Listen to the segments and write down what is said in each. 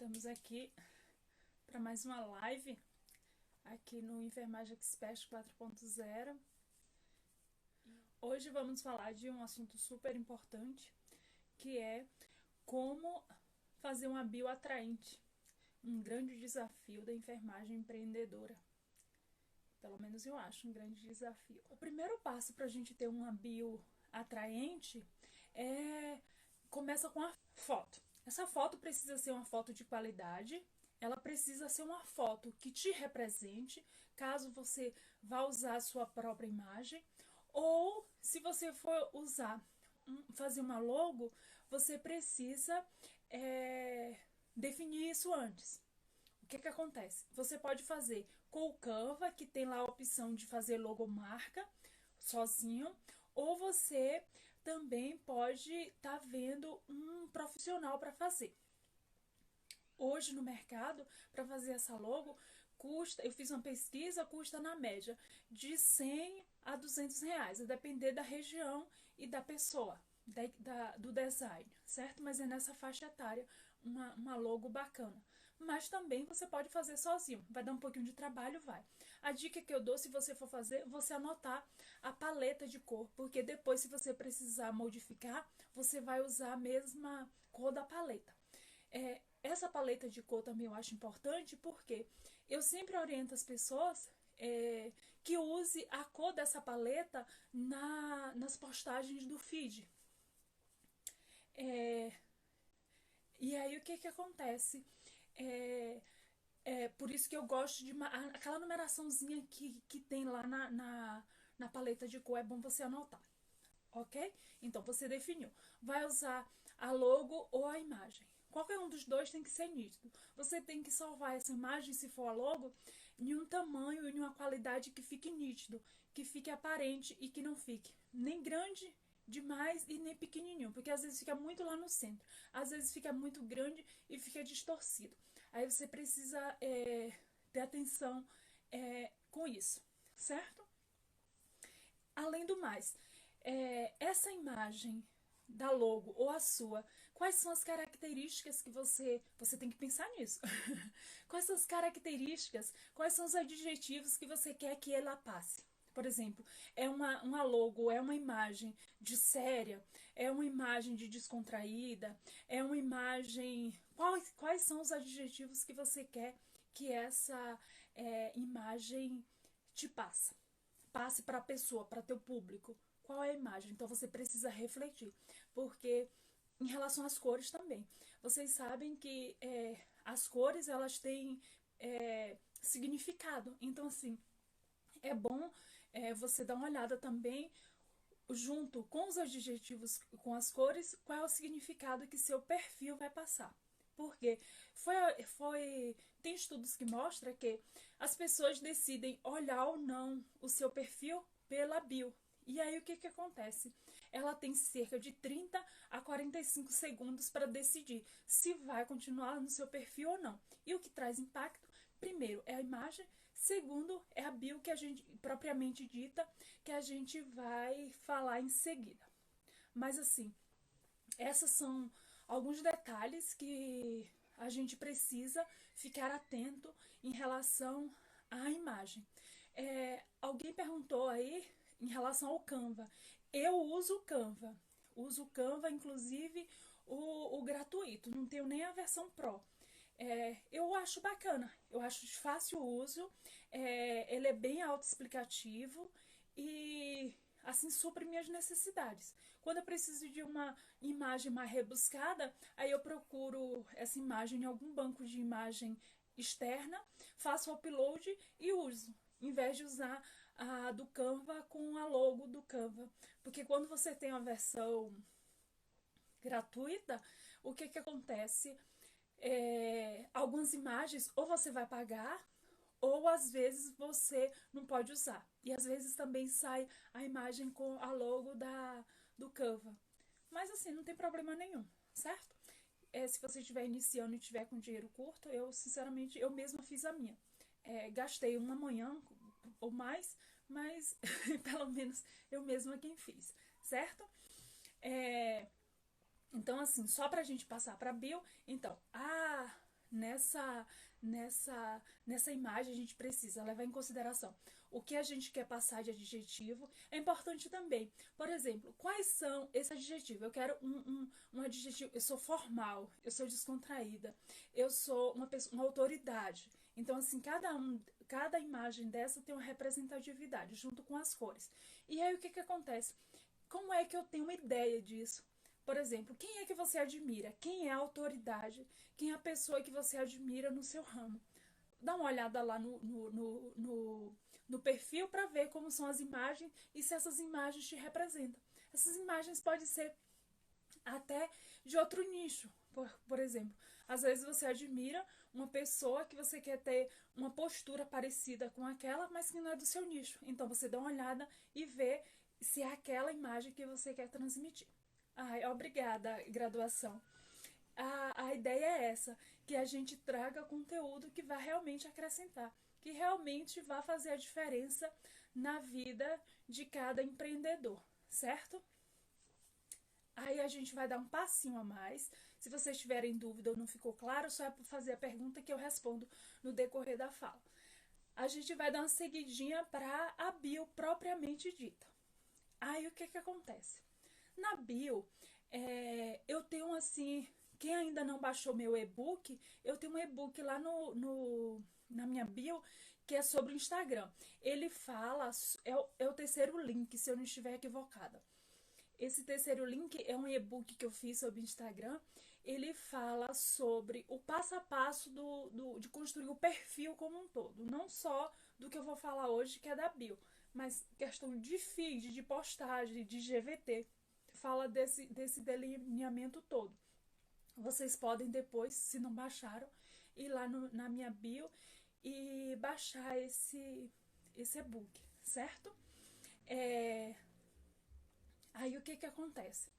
Estamos aqui para mais uma live aqui no Enfermagem Expert 4.0. Hoje vamos falar de um assunto super importante, que é como fazer uma bio atraente, um grande desafio da enfermagem empreendedora. Pelo menos eu acho um grande desafio. O primeiro passo para a gente ter uma bio atraente começa com a foto. Essa foto precisa ser uma foto de qualidade, ela precisa ser uma foto que te represente, caso você vá usar a sua própria imagem, ou se você for fazer uma logo, você precisa definir isso antes. O que acontece? Você pode fazer com o Canva, que tem lá a opção de fazer logomarca sozinho, ou você também pode estar vendo um profissional para fazer. Hoje no mercado, para fazer essa logo, eu fiz uma pesquisa, custa na média de 100 a 200 reais, a depender da região e da pessoa, do design, certo? Mas é nessa faixa etária uma logo bacana. Mas também você pode fazer sozinho, vai dar um pouquinho de trabalho, vai. A dica que eu dou, se você for fazer, você anotar a paleta de cor, porque depois, se você precisar modificar, você vai usar a mesma cor da paleta. Essa paleta de cor também eu acho importante, porque eu sempre oriento as pessoas que use a cor dessa paleta nas postagens do feed. E aí o que acontece? Por isso que eu gosto de aquela numeraçãozinha que tem lá na paleta de cor, é bom você anotar. Ok? Então você definiu. Vai usar a logo ou a imagem. Qualquer um dos dois tem que ser nítido. Você tem que salvar essa imagem, se for a logo, em um tamanho e em uma qualidade que fique nítido, que fique aparente e que não fique nem grande demais e nem pequenininho, porque às vezes fica muito lá no centro, às vezes fica muito grande e fica distorcido. Aí você precisa ter atenção com isso, certo? Além do mais, essa imagem da logo ou a sua, quais são as características que você tem que pensar nisso? Quais são as características, quais são os adjetivos que você quer que ela passe? Por exemplo, é uma logo, é uma imagem de séria, é uma imagem de descontraída, é uma imagem... Quais são os adjetivos que você quer que essa imagem te passe para a pessoa, para teu público? Qual é a imagem? Então você precisa refletir, porque em relação às cores também, vocês sabem que as cores elas têm significado. Então assim, é bom você dar uma olhada também junto com os adjetivos, com as cores, qual é o significado que seu perfil vai passar. Porque tem estudos que mostram que as pessoas decidem olhar ou não o seu perfil pela bio. E aí o que acontece? Ela tem cerca de 30 a 45 segundos para decidir se vai continuar no seu perfil ou não. E o que traz impacto, primeiro, é a imagem, segundo, é a bio que a gente, propriamente dita, que a gente vai falar em seguida. Mas assim, esses são alguns detalhes que a gente precisa ficar atento em relação à imagem. Alguém perguntou aí em relação ao Canva. Eu uso o Canva. Uso o Canva, inclusive o gratuito. Não tenho nem a versão Pro. Eu acho bacana. Eu acho de fácil uso. Ele é bem autoexplicativo e assim supre minhas necessidades. Quando eu preciso de uma imagem mais rebuscada, aí eu procuro essa imagem em algum banco de imagem externa, faço o upload e uso, em vez de usar a do Canva com a logo do Canva. Porque quando você tem a versão gratuita, o que acontece? Algumas imagens ou você vai pagar, ou às vezes você não pode usar. E às vezes também sai a imagem com a logo do Canva. Mas assim, não tem problema nenhum, certo? Se você estiver iniciando e estiver com dinheiro curto, eu sinceramente, eu mesma fiz a minha. Gastei uma manhã ou mais, mas pelo menos eu mesma quem fiz, certo? Então assim, só pra gente passar pra bio, então, nessa, nessa imagem a gente precisa levar em consideração o que a gente quer passar de adjetivo. É importante também, por exemplo, quais são esse adjetivo? Eu quero um adjetivo, eu sou formal, eu sou descontraída, eu sou uma pessoa, uma autoridade. Então, assim, cada imagem dessa tem uma representatividade junto com as cores. E aí o que acontece? Como é que eu tenho uma ideia disso? Por exemplo, quem é que você admira? Quem é a autoridade? Quem é a pessoa que você admira no seu ramo? Dá uma olhada lá no perfil para ver como são as imagens e se essas imagens te representam. Essas imagens podem ser até de outro nicho, por exemplo. Às vezes você admira uma pessoa que você quer ter uma postura parecida com aquela, mas que não é do seu nicho. Então você dá uma olhada e vê se é aquela imagem que você quer transmitir. Ai, obrigada, graduação. A ideia é essa, que a gente traga conteúdo que vai realmente acrescentar, que realmente vai fazer a diferença na vida de cada empreendedor, certo? Aí a gente vai dar um passinho a mais. Se vocês tiverem dúvida ou não ficou claro, só é para fazer a pergunta que eu respondo no decorrer da fala. A gente vai dar uma seguidinha para a bio propriamente dita. Aí o que acontece? Na bio, eu tenho assim, quem ainda não baixou meu e-book, eu tenho um e-book lá na minha bio que é sobre o Instagram. Ele fala, é o terceiro link, se eu não estiver equivocada. Esse terceiro link é um e-book que eu fiz sobre o Instagram. Ele fala sobre o passo a passo de construir o perfil como um todo. Não só do que eu vou falar hoje, que é da bio, mas questão de feed, de postagem, de GVT. Fala desse delineamento todo. Vocês podem depois, se não baixaram, ir lá na minha bio e baixar esse e-book, certo? Aí o que acontece?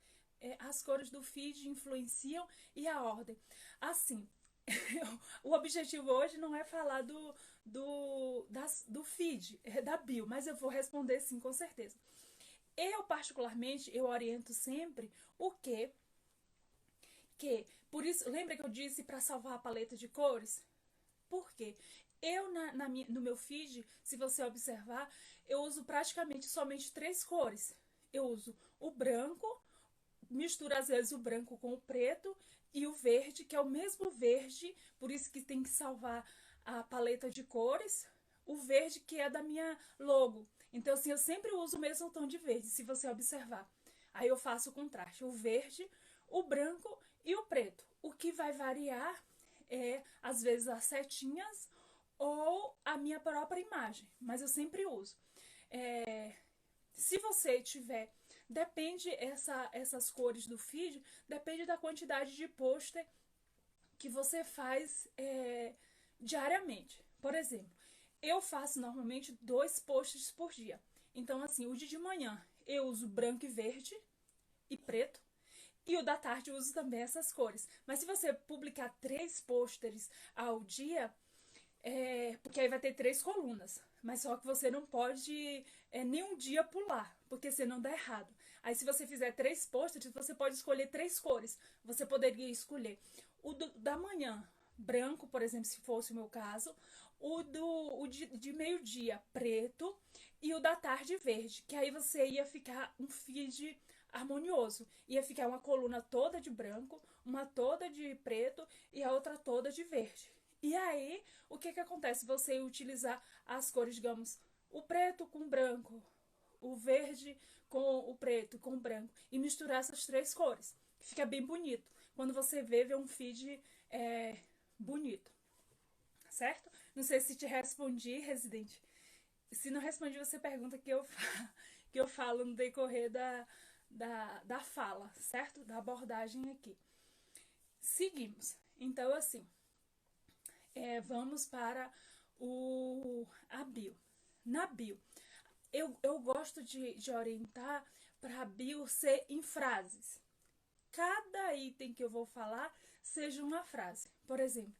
As cores do feed influenciam e a ordem. Assim, o objetivo hoje não é falar do feed, da bio, mas eu vou responder sim, com certeza. Eu, particularmente, eu oriento sempre o quê? Por isso, lembra que eu disse para salvar a paleta de cores? Por quê? Eu, no meu feed, se você observar, eu uso praticamente somente 3 cores. Eu uso o branco, misturo às vezes o branco com o preto e o verde, que é o mesmo verde, por isso que tem que salvar a paleta de cores. O verde que é da minha logo. Então, assim, eu sempre uso o mesmo tom de verde, se você observar. Aí eu faço o contraste, o verde, o branco e o preto. O que vai variar é, às vezes, as setinhas ou a minha própria imagem, mas eu sempre uso. Se você tiver, depende essas cores do feed, depende da quantidade de pôster que você faz diariamente. Por exemplo, eu faço normalmente 2 posts por dia. Então, assim, o de manhã eu uso branco e verde e preto. E o da tarde eu uso também essas cores. Mas se você publicar 3 pôsteres ao dia, porque aí vai ter 3 colunas. Mas só que você não pode nenhum dia pular, porque senão dá errado. Aí se você fizer 3 pôsteres, você pode escolher 3 cores. Você poderia escolher o da manhã, branco, por exemplo, se fosse o meu caso. O de meio-dia, preto. E o da tarde, verde. Que aí você ia ficar um feed harmonioso. Ia ficar uma coluna toda de branco, uma toda de preto e a outra toda de verde. E aí, o que acontece? Você utilizar as cores, digamos, o preto com o branco, o verde com o preto, com o branco, e misturar essas 3 cores. Fica bem bonito. Quando você vê um feed bonito. Certo? Não sei se te respondi, Residente. Se não respondi, você pergunta que eu falo no decorrer da fala, certo? Da abordagem aqui. Seguimos. Então, assim, vamos para a bio. Na bio, eu gosto de orientar para a bio ser em frases. Cada item que eu vou falar seja uma frase, por exemplo.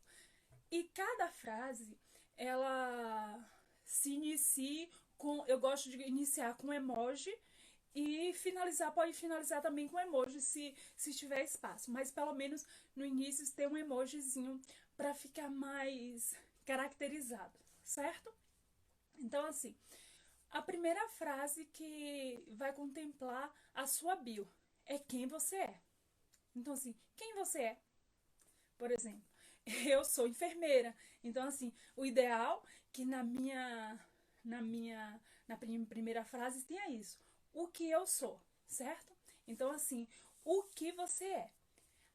E cada frase, ela se inicie com... Eu gosto de iniciar com emoji e pode finalizar também com emoji se tiver espaço. Mas pelo menos no início tem um emojizinho para ficar mais caracterizado, certo? Então, assim, a primeira frase que vai contemplar a sua bio é quem você é. Então, assim, quem você é? Por exemplo, eu sou enfermeira. Então, assim, o ideal que na primeira frase tenha isso. O que eu sou, certo? Então, assim, o que você é.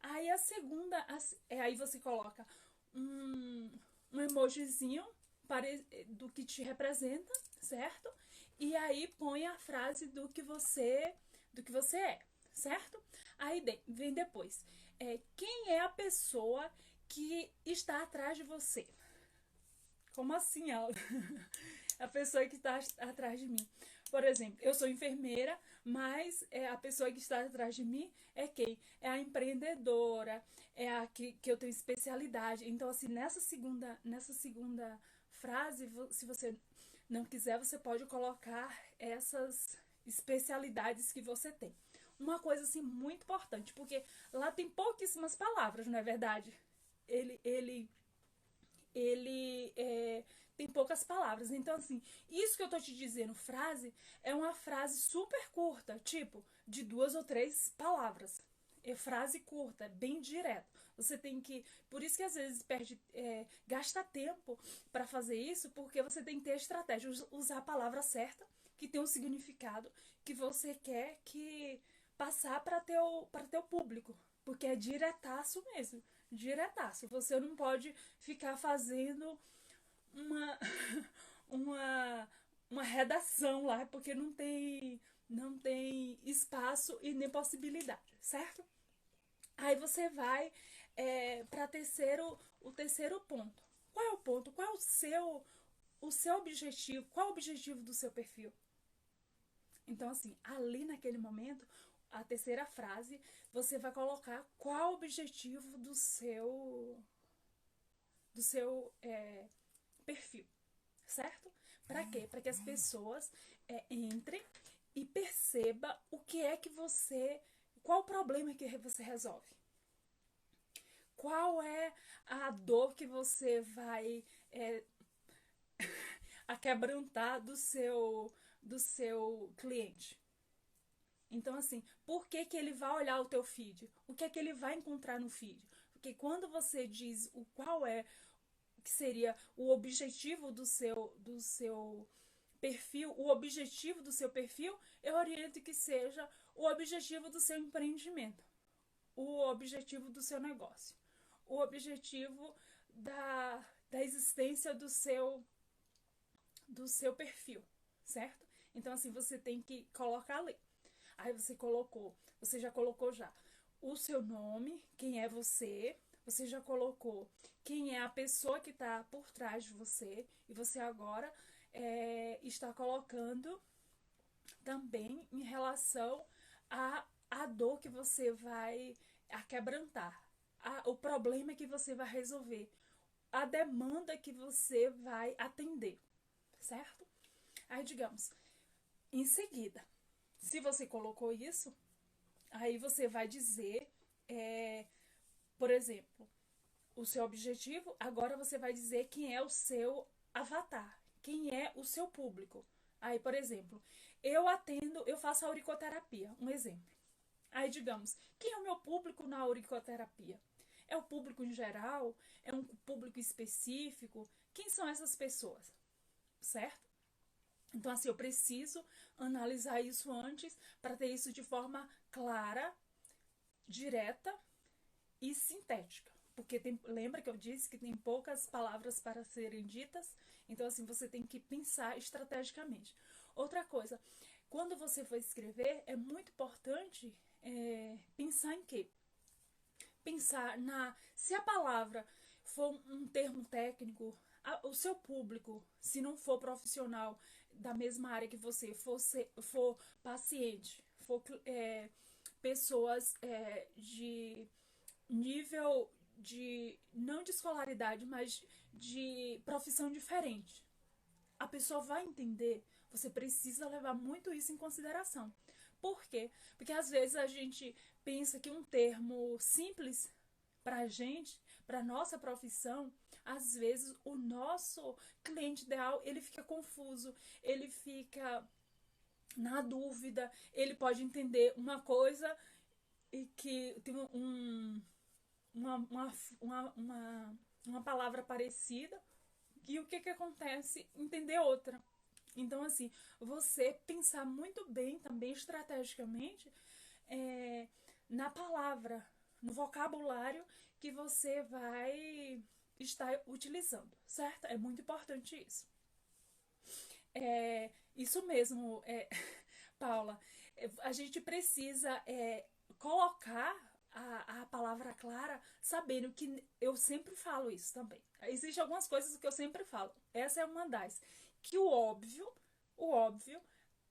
Aí a segunda, aí você coloca um, um emojizinho do que te representa, certo? E aí põe a frase do que você é, certo? Aí vem depois. Quem é a pessoa que está atrás de você? Como assim, Alda? A pessoa que está atrás de mim. Por exemplo, eu sou enfermeira, mas a pessoa que está atrás de mim é quem? É a empreendedora, é a que eu tenho especialidade. Então, assim, nessa segunda frase, se você não quiser, você pode colocar essas especialidades que você tem. Uma coisa, assim, muito importante, porque lá tem pouquíssimas palavras, não é verdade? Ele tem poucas palavras. Então, assim, isso que eu tô te dizendo, frase, é uma frase super curta, tipo, de 2 ou 3 palavras. É frase curta, bem direto. Você tem que. Por isso que às vezes gasta tempo para fazer isso, porque você tem que ter estratégia, usar a palavra certa, que tem um significado que você quer que passar para teu público. Porque é diretaço mesmo. Diretaço. Você não pode ficar fazendo uma, uma, uma redação lá, porque não tem espaço e nem possibilidade, certo? Aí você vai para o terceiro ponto. Qual é o ponto? Qual é o seu objetivo? Qual é o objetivo do seu perfil? Então, assim, ali naquele momento, a terceira frase, você vai colocar qual o objetivo do seu perfil, certo? Para quê? Para que as pessoas entrem e percebam o que é que você. Qual o problema que você resolve? Qual é a dor que você vai aquebrantar do seu cliente? Então, assim, por que que ele vai olhar o teu feed? O que é que ele vai encontrar no feed? Porque quando você diz qual é que seria o objetivo do seu perfil, o objetivo do seu perfil, eu oriento que seja o objetivo do seu empreendimento, o objetivo do seu negócio, o objetivo da existência do seu perfil, certo? Então, assim, você tem que colocar ali. Aí você já colocou já o seu nome, quem é você já colocou quem é a pessoa que está por trás de você, e você agora está colocando também em relação à dor que você vai quebrantar, o problema que você vai resolver, a demanda que você vai atender, certo? Aí, digamos, em seguida, se você colocou isso, aí você vai dizer, por exemplo, o seu objetivo, agora você vai dizer quem é o seu avatar, quem é o seu público. Aí, por exemplo, eu faço auriculoterapia, um exemplo. Aí, digamos, quem é o meu público na auriculoterapia? É o público em geral? É um público específico? Quem são essas pessoas? Certo? Então, assim, eu preciso analisar isso antes para ter isso de forma clara, direta e sintética. Porque lembra que eu disse que tem poucas palavras para serem ditas? Então, assim, você tem que pensar estrategicamente. Outra coisa, quando você for escrever, é muito importante pensar em quê? Pensar se a palavra for um termo técnico, o seu público, se não for profissional da mesma área que você, for paciente, for pessoas de nível de, não de escolaridade, mas de profissão diferente, a pessoa vai entender. Você precisa levar muito isso em consideração. Por quê? Porque às vezes a gente pensa que um termo simples pra gente para nossa profissão, às vezes o nosso cliente ideal, ele fica confuso, ele fica na dúvida, ele pode entender uma coisa e que tem uma, uma, uma palavra parecida, e o que que acontece? Entender outra. Então, assim, você pensar muito bem também estrategicamente é, na palavra, no vocabulário que você vai estar utilizando, certo? É muito importante isso. Isso mesmo, Paula. A gente precisa colocar a palavra clara, sabendo que eu sempre falo isso também. Existem algumas coisas que eu sempre falo. Essa é uma das. Que o óbvio,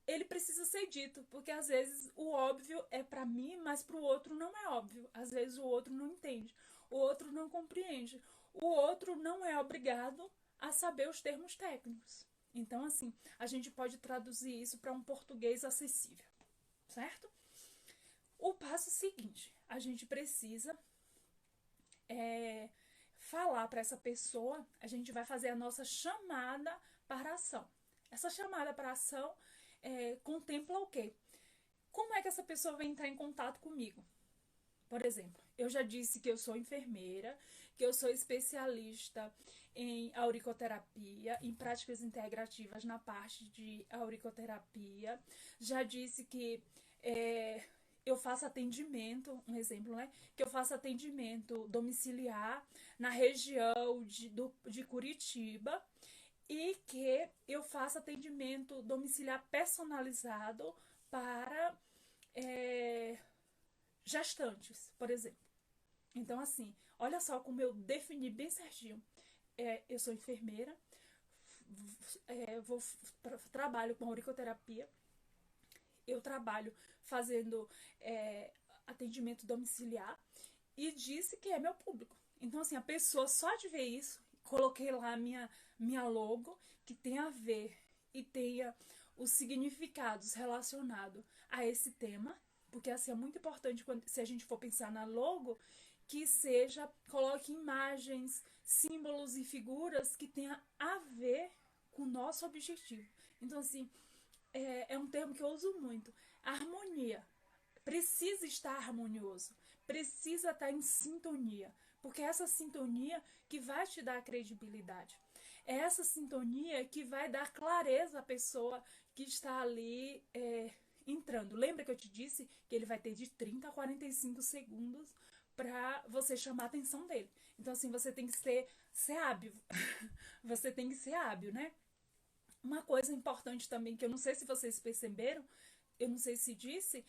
ele precisa ser dito, porque às vezes o óbvio é para mim, mas para o outro não é óbvio. Às vezes o outro não entende, o outro não compreende, o outro não é obrigado a saber os termos técnicos. Então, assim, a gente pode traduzir isso para um português acessível, certo? O passo seguinte, a gente precisa é, falar para essa pessoa, a gente vai fazer a nossa chamada para a ação. Essa chamada para a ação contempla o quê? Como é que essa pessoa vai entrar em contato comigo? Por exemplo, eu já disse que eu sou enfermeira, que eu sou especialista em auriculoterapia, em práticas integrativas na parte de auriculoterapia. Já disse que eu faço atendimento, um exemplo, né? Que eu faço atendimento domiciliar na região de Curitiba e que eu faço atendimento domiciliar personalizado para é, gestantes, por exemplo. Então, assim, olha só como eu defini bem certinho. Eu sou enfermeira, trabalho com auriculoterapia, eu trabalho fazendo atendimento domiciliar e disse que é meu público. Então, assim, a pessoa só de ver isso, coloquei lá minha logo, que tem a ver e tenha os significados relacionados a esse tema, porque assim é muito importante se a gente for pensar na logo, que seja, coloque imagens, símbolos e figuras que tenha a ver com o nosso objetivo. Então, assim, é um termo que eu uso muito. Harmonia. Precisa estar harmonioso. Precisa estar em sintonia. Porque é essa sintonia que vai te dar credibilidade. É essa sintonia que vai dar clareza à pessoa que está ali entrando. Lembra que eu te disse que ele vai ter de 30 a 45 segundos para você chamar a atenção dele. Então, assim, você tem que ser hábil. Você tem que ser hábil, né? Uma coisa importante também, que eu não sei se vocês perceberam, eu não sei se disse,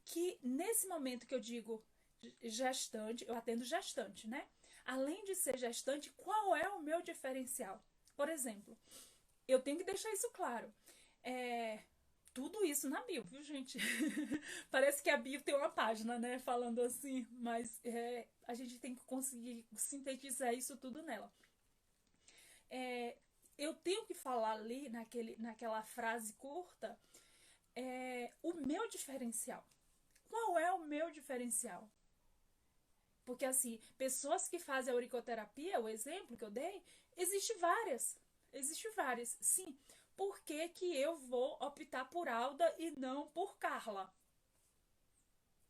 que nesse momento que eu digo gestante, eu atendo gestante, né? Além de ser gestante, qual é o meu diferencial? Por exemplo, eu tenho que deixar isso claro. Tudo isso na bio, viu, gente? Parece que a bio tem uma página, né? Falando assim, mas a gente tem que conseguir sintetizar isso tudo nela. Eu tenho que falar ali, naquela frase curta, o meu diferencial. Qual é o meu diferencial? Porque, assim, pessoas que fazem auriculoterapia, o exemplo que eu dei, existe várias. Existe várias, sim. Por que que eu vou optar por Alda e não por Carla?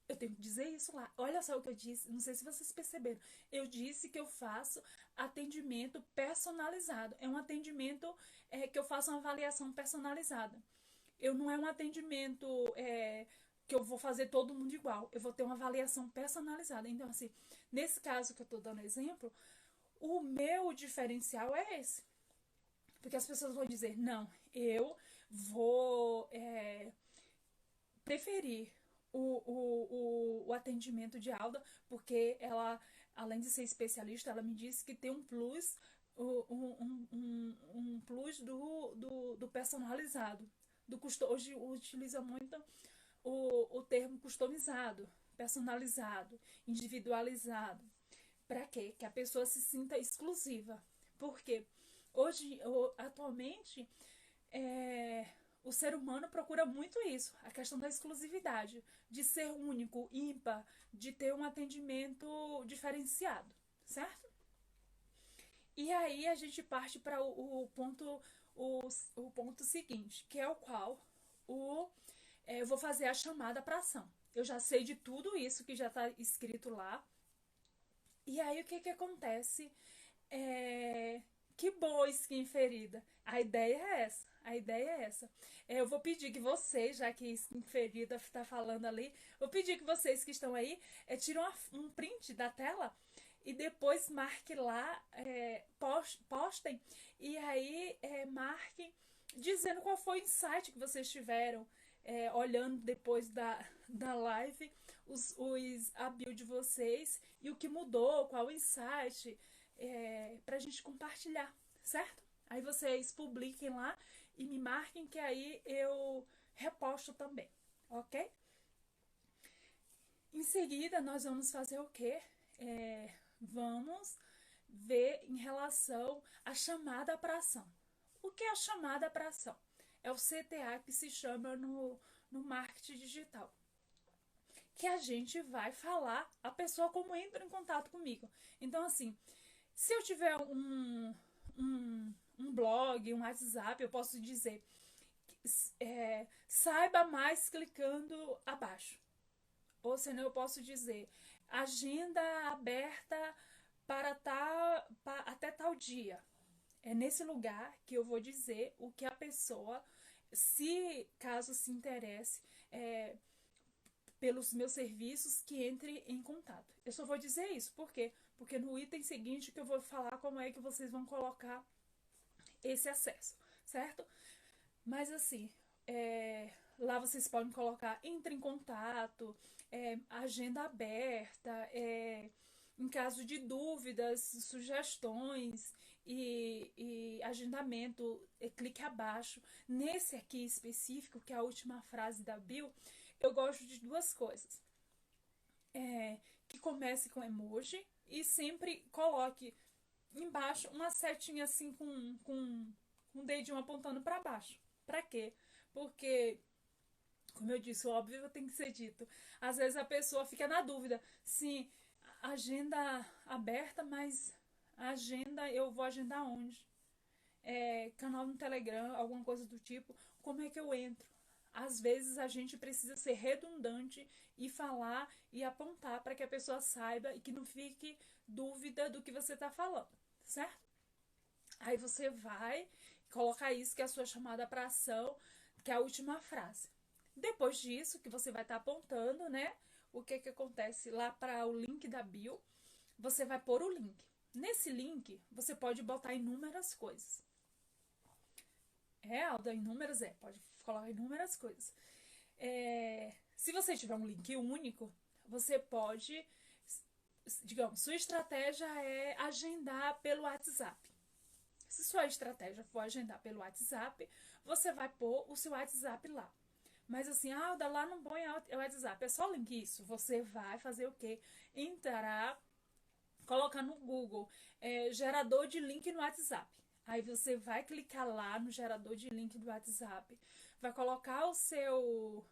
Eu tenho que dizer isso lá. Olha só o que eu disse. Não sei se vocês perceberam. Eu disse que eu faço atendimento personalizado. É um atendimento que eu faço uma avaliação personalizada. Eu não é um atendimento que eu vou fazer todo mundo igual. Eu vou ter uma avaliação personalizada. Então, assim, nesse caso que eu estou dando exemplo, o meu diferencial é esse. Porque as pessoas vão dizer, não, eu vou preferir o atendimento de Alda, porque ela, além de ser especialista, ela me disse que tem um plus, um plus do personalizado. Hoje utiliza muito o termo customizado, personalizado, individualizado. Para quê? Que a pessoa se sinta exclusiva. Porque atualmente, o ser humano procura muito isso, a questão da exclusividade, de ser único, ímpar, de ter um atendimento diferenciado, certo? E aí a gente parte para o, o ponto seguinte, que é o qual o, eu vou fazer a chamada para ação. Eu já sei de tudo isso que já está escrito lá. E aí o que que acontece? É, que boa skin ferida. A ideia é essa. A ideia é essa. Eu vou pedir que vocês, já que skin ferida está falando ali, vou pedir que vocês que estão aí tirem um print da tela e depois marque lá, postem e aí marquem dizendo qual foi o insight que vocês tiveram olhando depois da live a build de vocês e o que mudou, qual o insight, pra gente compartilhar, certo? Aí vocês publiquem lá e me marquem que aí eu reposto também, ok? Em seguida, nós vamos fazer o quê? Vamos ver em relação à chamada para ação. O que é a chamada para ação? É o CTA que se chama no marketing digital. Que a gente vai falar a pessoa como entra em contato comigo. Então, assim, se eu tiver um blog, um WhatsApp, eu posso dizer saiba mais clicando abaixo. Ou senão eu posso dizer agenda aberta até tal dia. É nesse lugar que eu vou dizer o que a pessoa, se caso se interesse pelos meus serviços, que entre em contato. Eu só vou dizer isso, por quê? Porque no item seguinte que eu vou falar como é que vocês vão colocar esse acesso, certo? Mas assim, lá vocês podem colocar entre em contato, agenda aberta, em caso de dúvidas, sugestões e agendamento, clique abaixo. Nesse aqui específico, que é a última frase da Bill, eu gosto de duas coisas. Que comece com emoji e sempre coloque embaixo uma setinha assim com um dedinho apontando para baixo. Para quê? Porque, como eu disse, o óbvio tem que ser dito. Às vezes a pessoa fica na dúvida. Sim, agenda aberta, mas agenda eu vou agendar onde? Canal no Telegram, alguma coisa do tipo. Como é que eu entro? Às vezes a gente precisa ser redundante e falar e apontar para que a pessoa saiba e que não fique dúvida do que você está falando, certo? Aí você vai colocar isso que é a sua chamada para ação, que é a última frase. Depois disso, que você vai estar apontando, né? O que que acontece lá para o link da bio, você vai pôr o link. Nesse link, você pode botar inúmeras coisas. Alda, inúmeras pode colocar inúmeras coisas. Se você tiver um link único, você pode, digamos, sua estratégia é agendar pelo WhatsApp. Se sua estratégia for agendar pelo WhatsApp, você vai pôr o seu WhatsApp lá. Mas assim, Alda, lá não põe o WhatsApp, é só link isso. Você vai fazer o quê? Entrar, colocar no Google, gerador de link no WhatsApp. Aí você vai clicar lá no gerador de link do WhatsApp, vai colocar o seu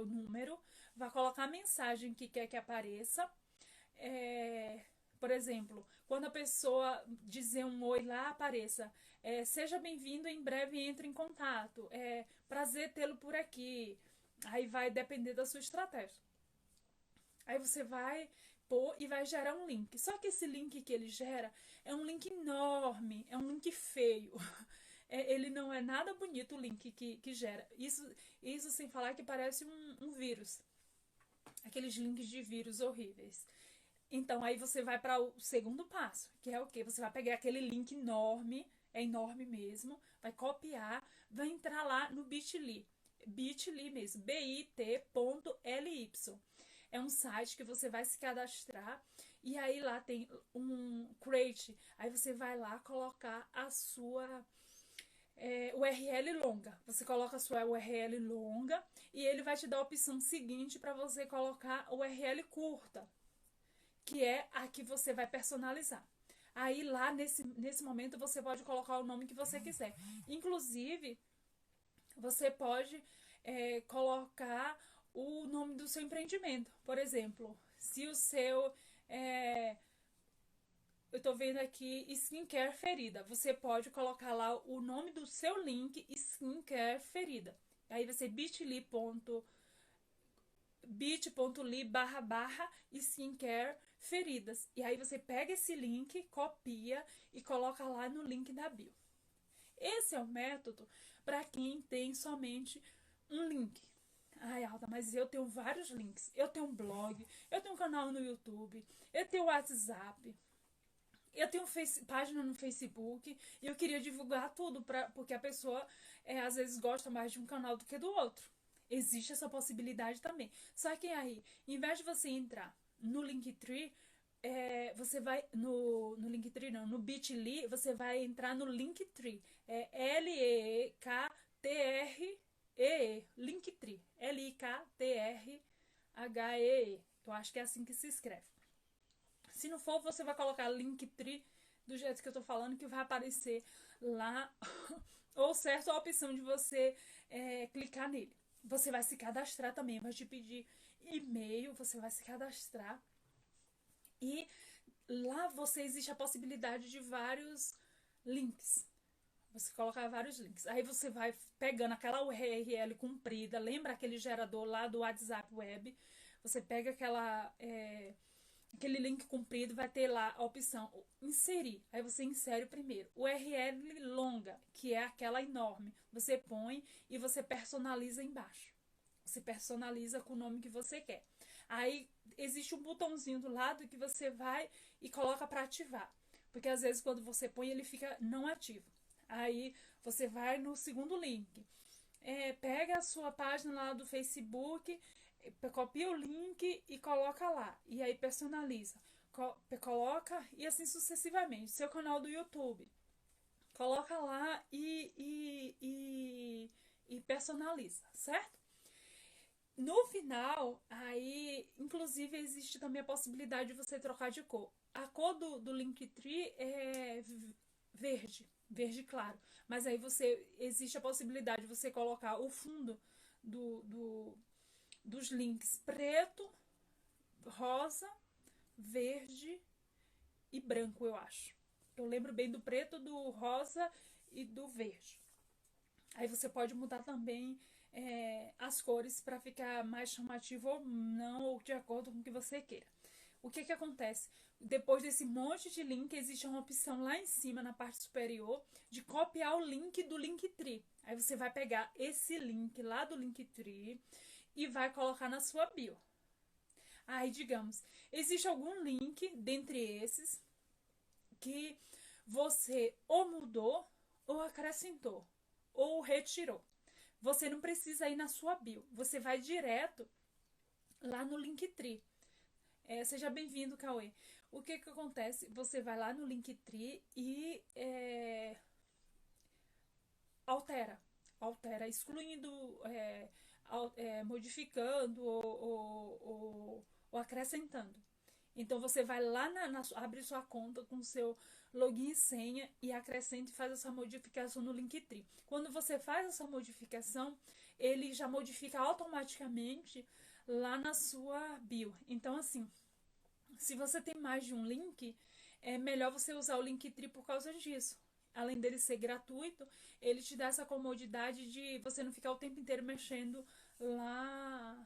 número, vai colocar a mensagem que quer que apareça. Por exemplo, quando a pessoa dizer um oi lá, apareça seja bem-vindo, em breve entre em contato, prazer tê-lo por aqui. Aí vai depender da sua estratégia. Aí você vai pôr e vai gerar um link. Só que esse link que ele gera é um link enorme, é um link feio. Ele não é nada bonito o link que gera. Isso sem falar que parece um vírus. Aqueles links de vírus horríveis. Então aí você vai para o segundo passo, que é o quê? Você vai pegar aquele link enorme, é enorme mesmo, vai copiar, vai entrar lá no Bitly. Bitly mesmo, bit.ly. É um site que você vai se cadastrar e aí lá tem um create. Aí você vai lá colocar a sua URL longa. Você coloca a sua URL longa e ele vai te dar a opção seguinte para você colocar a URL curta, que é a que você vai personalizar. Aí lá nesse momento você pode colocar o nome que você quiser. Inclusive, você pode colocar o nome do seu empreendimento. Por exemplo, se o seu eu tô vendo aqui Skincare Ferida. Você pode colocar lá o nome do seu link Skincare Ferida. Aí vai ser bit.ly// skincare feridas. E aí você pega esse link, copia e coloca lá no link da bio. Esse é o método para quem tem somente um link. Ai, Alda, mas eu tenho vários links. Eu tenho um blog, eu tenho um canal no YouTube, eu tenho WhatsApp, eu tenho página no Facebook e eu queria divulgar tudo, porque a pessoa às vezes gosta mais de um canal do que do outro. Existe essa possibilidade também. Só que aí, em vez de você entrar no Linktree, você vai no Linktree não, no Bitly, você vai entrar no Linktree. É L-E-K-T-R-E-E, Linktree. L-I-K-T-R-H-E-E. Eu acho que é assim que se escreve. Se não for, você vai colocar Linktree do jeito que eu tô falando, que vai aparecer lá. Ou certo, a opção de você clicar nele. Você vai se cadastrar também, vai te pedir e-mail, você vai se cadastrar. E lá você existe a possibilidade de vários links. Você colocar vários links. Aí você vai pegando aquela URL comprida, lembra aquele gerador lá do WhatsApp Web? Você pega aquele link comprido, vai ter lá a opção inserir. Aí você insere o primeiro. URL longa, que é aquela enorme. Você põe e você personaliza embaixo. Você personaliza com o nome que você quer. Aí existe um botãozinho do lado que você vai e coloca para ativar. Porque às vezes quando você põe ele fica não ativo. Aí você vai no segundo link. Pega a sua página lá do Facebook, copia o link e coloca lá. E aí personaliza. Coloca e assim sucessivamente. Seu canal do YouTube. Coloca lá e personaliza, certo? No final, aí, inclusive, existe também a possibilidade de você trocar de cor. A cor do Linktree é verde claro. Mas aí existe a possibilidade de você colocar o fundo dos links preto, rosa, verde e branco, eu acho. Eu lembro bem do preto, do rosa e do verde. Aí você pode mudar também as cores para ficar mais chamativo ou não, ou de acordo com o que você queira. O que acontece? Depois desse monte de link, existe uma opção lá em cima, na parte superior, de copiar o link do Linktree. Aí você vai pegar esse link lá do Linktree e vai colocar na sua bio. Aí, digamos, existe algum link dentre esses que você ou mudou, ou acrescentou, ou retirou. Você não precisa ir na sua bio. Você vai direto lá no Linktree. Seja bem-vindo, Cauê. O que acontece? Você vai lá no Linktree e altera, excluindo, modificando ou acrescentando. Então você vai lá, abre sua conta com seu login e senha e acrescenta e faz essa modificação no Linktree. Quando você faz essa modificação, ele já modifica automaticamente lá na sua bio. Então, assim, se você tem mais de um link, é melhor você usar o Linktree por causa disso. Além dele ser gratuito, ele te dá essa comodidade de você não ficar o tempo inteiro mexendo lá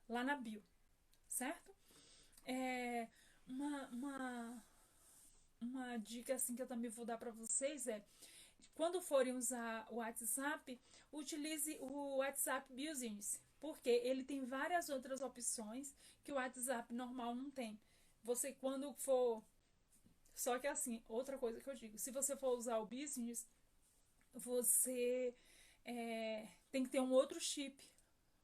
na bio, certo? Uma dica assim que eu também vou dar para vocês quando forem usar o WhatsApp, utilize o WhatsApp Business, porque ele tem várias outras opções que o WhatsApp normal não tem. Você quando for... Só que assim, outra coisa que eu digo, se você for usar o Business, você tem que ter um outro chip,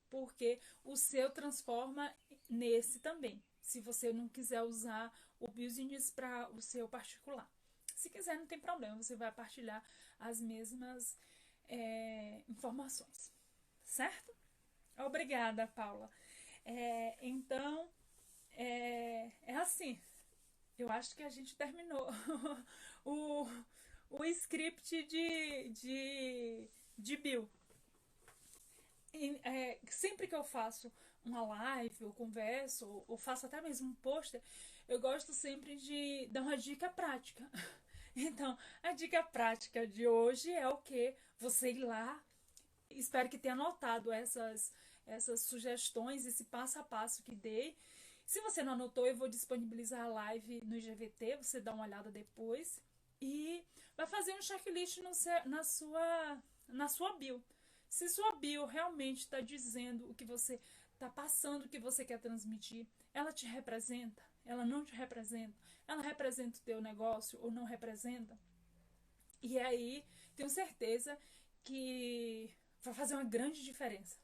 porque o seu transforma nesse também, se você não quiser usar o Business para o seu particular. Se quiser, não tem problema, você vai partilhar as mesmas informações, certo? Obrigada, Paula. Então, assim, eu acho que a gente terminou o script de Bill. sempre que eu faço uma live, eu converso, ou faço até mesmo um pôster, eu gosto sempre de dar uma dica prática. Então, a dica prática de hoje é o que? Você ir lá, espero que tenha anotado essas sugestões, esse passo a passo que dei. Se você não anotou, eu vou disponibilizar a live no IGVT, você dá uma olhada depois. E vai fazer um checklist na sua bio. Se sua bio realmente está dizendo o que você está passando, o que você quer transmitir, ela te representa? Ela não te representa? Ela representa o teu negócio ou não representa? E aí, tenho certeza que vai fazer uma grande diferença.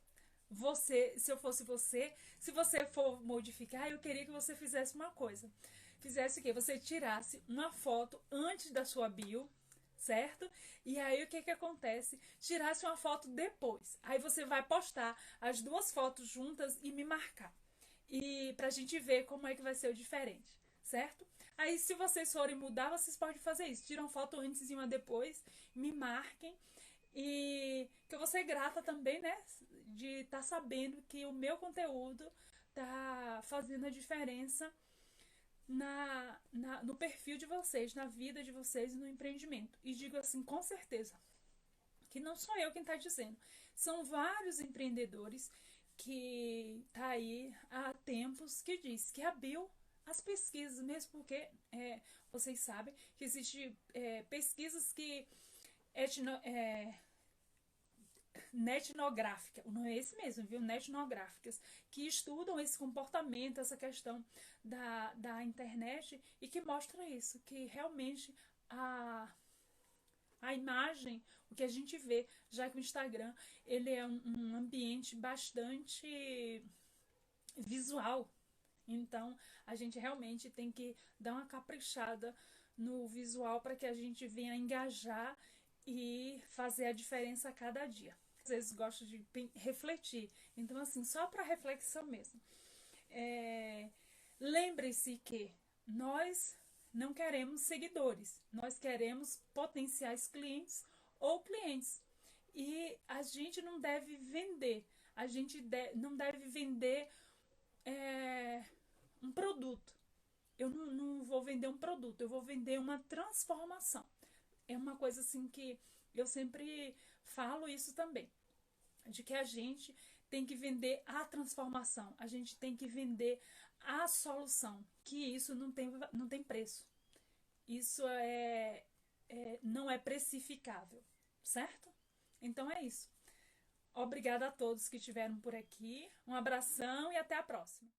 Se eu fosse você, se você for modificar, eu queria que você fizesse uma coisa. Fizesse o quê? Você tirasse uma foto antes da sua bio, certo? E aí o que que acontece? Tirasse uma foto depois. Aí você vai postar as duas fotos juntas e me marcar. E pra gente ver como é que vai ser o diferente, certo? Aí se vocês forem mudar, vocês podem fazer isso. Tiram foto antes e uma depois, me marquem. E que eu vou ser grata também, né? De estar sabendo que o meu conteúdo tá fazendo a diferença no perfil de vocês, na vida de vocês e no empreendimento. E digo assim, com certeza, que não sou eu quem está dizendo. São vários empreendedores que tá aí há tempos que diz que abriu as pesquisas, mesmo porque vocês sabem que existem pesquisas que etno, netnográfica, não é esse mesmo, viu? Netnográficas, que estudam esse comportamento, essa questão da internet e que mostra isso, que realmente a imagem, o que a gente vê, já que o Instagram ele é um ambiente bastante visual, então a gente realmente tem que dar uma caprichada no visual para que a gente venha engajar e fazer a diferença a cada dia. Às vezes gosto de refletir, então assim, só para reflexão mesmo. É, lembre-se que nós não queremos seguidores, nós queremos potenciais clientes ou clientes. E a gente não deve vender, não deve vender é, um produto. Eu não vou vender um produto, eu vou vender uma transformação. É uma coisa assim que eu sempre falo isso também, de que a gente tem que vender a transformação, a gente tem que vender a solução, que isso não tem preço. Isso não é precificável, certo? Então é isso. Obrigada a todos que estiveram por aqui. Um abração e até a próxima.